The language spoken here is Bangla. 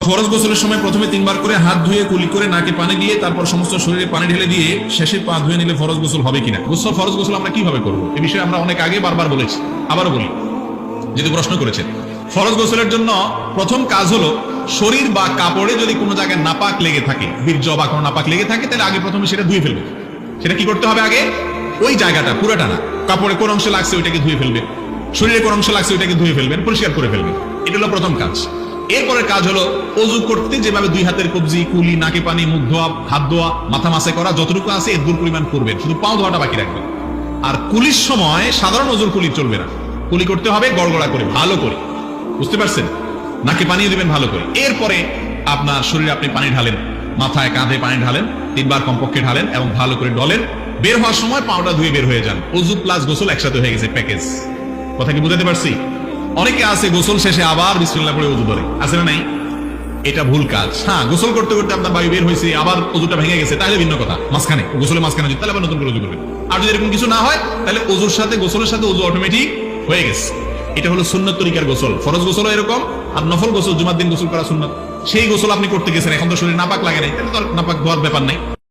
ফরজ গোসলের সময় প্রথমে 3 বার করে হাত ধুয়ে কুলি করে নাকে পানি দিয়ে তারপর সমস্ত শরীরে পানি ঢেলে দিয়ে শেষে পা ধুয়ে নিলে ফরজ গোসল হবে কিনা? ফরজ গোসল আমরা কিভাবে করব এই বিষয়ে আমরা অনেক আগে বারবার বলেছি, আবারও বলি যদি প্রশ্ন করেছেন। ফরজ গোসলের জন্য প্রথম কাজ হলো শরীর বা কাপড়ে যদি কোনো জায়গায় নাপাক লেগে থাকে, বীর্য বা কোনো নাপাক লেগে থাকে, তাহলে আগে প্রথমে সেটা ধুয়ে ফেলবে। সেটা কি করতে হবে? আগে ওই জায়গাটা পুরোটা না, কাপড়ে কোন অংশে লাগছে ওইটাকে ধুয়ে ফেলবে, শরীরে কোন অংশ লাগছে ওইটাকে ধুয়ে ফেলবেন, পরিষ্কার করে ফেলবেন। এটা হলো প্রথম কাজ। এরপরের কাজ হলো ওযু করতে যেভাবে 2 হাতের কবজি, কুলি, নাকে পানি, মুখ ধোয়া, হাত ধোয়া, মাথা মাসে করা যতটুকু আছে এর দূর পরিমাণ করবেন, শুধু পাও ধোয়াটা বাকি রাখবেন। আর কুলির সময় সাধারণ ওযুর কুলি চলবে না, কুলি করতে হবে গড়গড়া করে, ভালো করে, বুঝতে পারছেন? নাকে পানি দিবেন ভালো করে। এরপরে আপনার শরীরে আপনি পানি ঢালেন, মাথায় কাঁধে পানি ঢালেন, 3 বার কমপক্ষে ঢালেন এবং ভালো করে ডলেন। বের হওয়ার সময় পাউডার ধুয়ে বের হয়ে যান। ওযু প্লাস গোসল একসাথে হয়ে গেছে, প্যাকেজ। কথা কি বুঝাতে পারছি? অনেকে আছে গোসল শেষে আবার বিসমিল্লাহ পড়ে ওযু ধরে, আছে না নাই? এটা ভুল কাজ। হ্যাঁ, গোসল করতে করতে আপনার বায়ু বের হয়েছে, আবার ওযুটা ভেঙে গেছে, তাহলে ভিন্ন কথা। মাঝখানে গোসলের মাঝখানে যদি, তাহলে আবার নতুন করে ওযু করবেন। আর যদি এরকম কিছু না হয় তাহলে ওযুর সাথে গোসলের সাথে ওযু অটোমেটিক হয়ে গেছে। এটা হলো সুন্নত তরিকার গোসল। ফরজ গোসল এরকম, আর নফল গোসল জুমার দিন গোসল করা সুন্নত। সেই গোসল আপনি করতে গেছেন, এখন তো শরীরে নাপাক লাগে নাই, তাহলে তো নাপাক ধোয়ার ব্যাপার নাই।